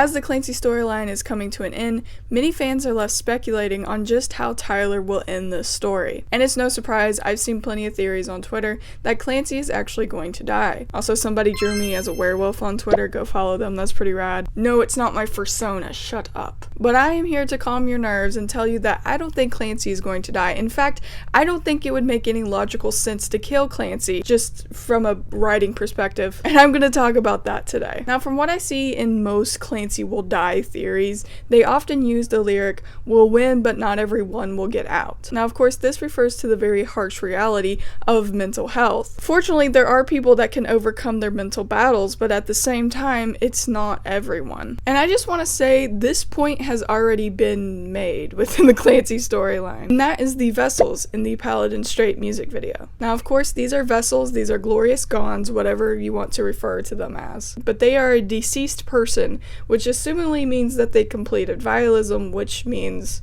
As the Clancy storyline is coming to an end, many fans are left speculating on just how Tyler will end this story. And it's no surprise, I've seen plenty of theories on Twitter that Clancy is actually going to die. Also, somebody drew me as a werewolf on Twitter, go follow them, that's pretty rad. No, it's not my persona, shut up. But I am here to calm your nerves and tell you that I don't think Clancy is going to die. In fact, I don't think it would make any logical sense to kill Clancy, just from a writing perspective. And I'm going to talk about that today. Now, from what I see in most Clancy will die theories, they often use the lyric, "We'll win, but not everyone will get out." Now, of course, this refers to the very harsh reality of mental health. Fortunately, there are people that can overcome their mental battles, but at the same time, it's not everyone. And I just want to say, this point has already been made within the Clancy storyline, and that is the vessels in the Paladin Strait music video. Now, of course, these are vessels, these are glorious gons, whatever you want to refer to them as, but they are a deceased person, which assumingly means that they completed vitalism, which means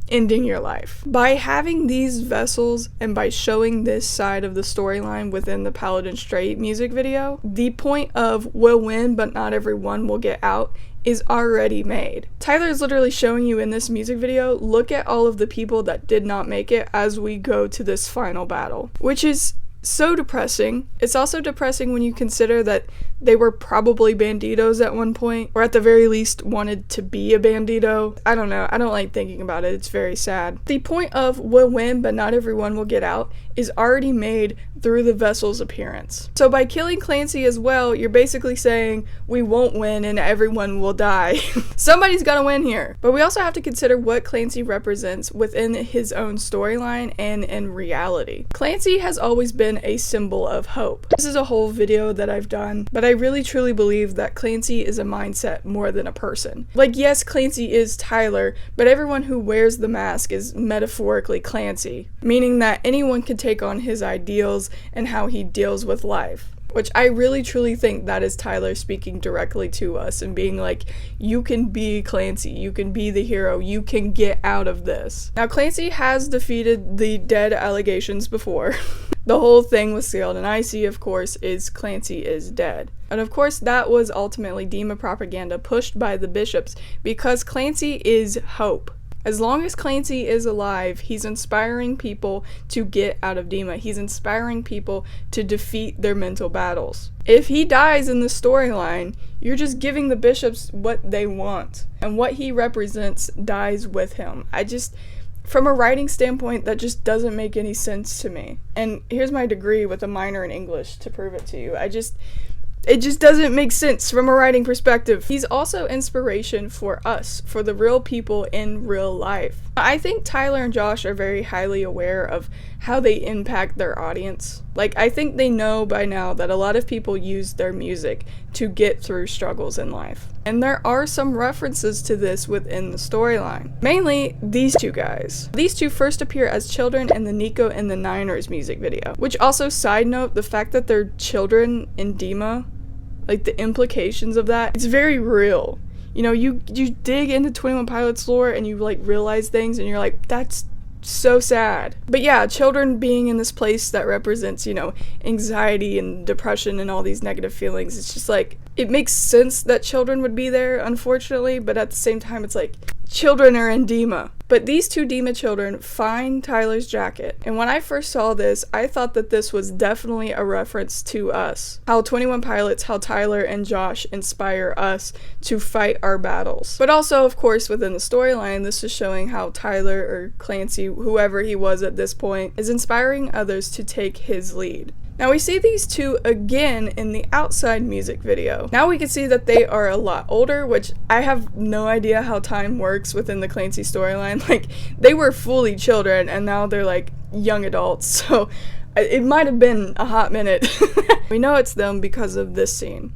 ending your life. By having these vessels and by showing this side of the storyline within the Paladin Strait music video, the point of "we'll win but not everyone will get out" is already made. Tyler is literally showing you in this music video, look at all of the people that did not make it as we go to this final battle, which is so depressing. It's also depressing when you consider that they were probably banditos at one point, or at the very least wanted to be a bandito. I don't know, I don't like thinking about it, it's very sad. The point of "we'll win but not everyone will get out" is already made through the vessel's appearance. So by killing Clancy as well, you're basically saying we won't win and everyone will die. Somebody's gonna win here. But we also have to consider what Clancy represents within his own storyline and in reality. Clancy has always been a symbol of hope. This is a whole video that I've done, but I really truly believe that Clancy is a mindset more than a person. Like, yes, Clancy is Tyler, but everyone who wears the mask is metaphorically Clancy, meaning that anyone can take on his ideals and how he deals with life. Which I really truly think that is Tyler speaking directly to us and being like, you can be Clancy, you can be the hero, you can get out of this. Now, Clancy has defeated the dead allegations before. The whole thing with Sealed and Icy, of course, is Clancy is dead. And of course, that was ultimately Dema propaganda pushed by the bishops because Clancy is hope. As long as Clancy is alive, he's inspiring people to get out of Dema. He's inspiring people to defeat their mental battles. If he dies in the storyline, you're just giving the bishops what they want. And what he represents dies with him. From a writing standpoint, that just doesn't make any sense to me. And here's my degree with a minor in English to prove it to you. It just doesn't make sense from a writing perspective. He's also inspiration for us, for the real people in real life. I think Tyler and Josh are very highly aware of how they impact their audience. Like, I think they know by now that a lot of people use their music to get through struggles in life. And there are some references to this within the storyline. Mainly, these two guys. These two first appear as children in the Nico and the Niners music video. Which also, side note, the fact that they're children in Dema, like the implications of that, it's very real. You know, you dig into 21 Pilots lore and you like realize things and you're like, that's so sad. But yeah, children being in this place that represents, you know, anxiety and depression and all these negative feelings, it's just like, it makes sense that children would be there, unfortunately, but at the same time, it's like, children are in Dema. But these two Dema children find Tyler's jacket, and when I first saw this, I thought that this was definitely a reference to us. How 21 Pilots, how Tyler and Josh inspire us to fight our battles. But also, of course, within the storyline, this is showing how Tyler, or Clancy, whoever he was at this point, is inspiring others to take his lead. Now we see these two again in the Outside music video. Now we can see that they are a lot older, which I have no idea how time works within the Clancy storyline. Like, they were fully children and now they're like young adults, so it might have been a hot minute. We know it's them because of this scene.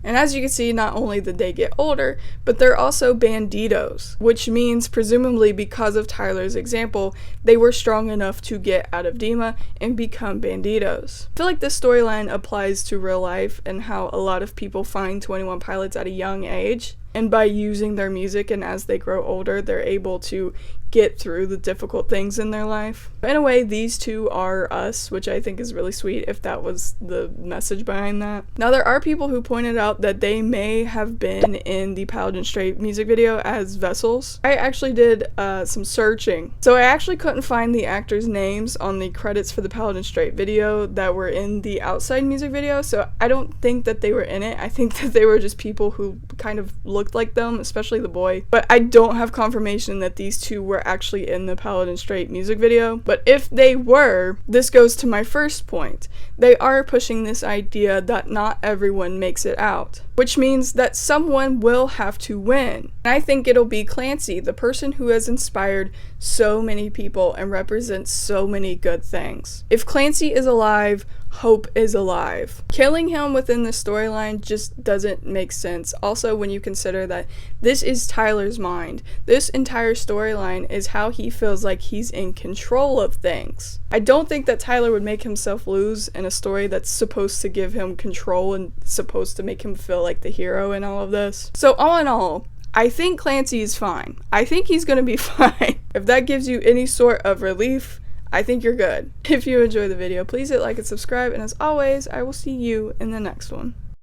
And as you can see, not only did they get older, but they're also banditos, which means presumably because of Tyler's example, they were strong enough to get out of Dema and become banditos. I feel like this storyline applies to real life and how a lot of people find 21 Pilots at a young age. and by using their music, and as they grow older, they're able to get through the difficult things in their life. In a way, these two are us, which I think is really sweet if that was the message behind that. Now, there are people who pointed out that they may have been in the Paladin Strait music video as vessels. I actually did some searching, so I actually couldn't find the actors' names on the credits for the Paladin Strait video that were in the Outside music video, so I don't think that they were in it. I think that they were just people who kind of looked like them, especially the boy, but I don't have confirmation that these two were actually in the Paladin Strait music video. But if they were, this goes to my first point. They are pushing this idea that not everyone makes it out, which means that someone will have to win. And I think it'll be Clancy, the person who has inspired so many people and represents so many good things. If Clancy is alive, hope is alive. Killing him within the storyline just doesn't make sense. Also, when you consider that this is Tyler's mind, this entire storyline is how he feels like he's in control of things. I don't think that Tyler would make himself lose in a story that's supposed to give him control and supposed to make him feel like the hero in all of this. So all in all, I think Clancy is fine. I think he's gonna be fine. If that gives you any sort of relief, I think you're good. If you enjoyed the video, please hit like and subscribe, and as always, I will see you in the next one.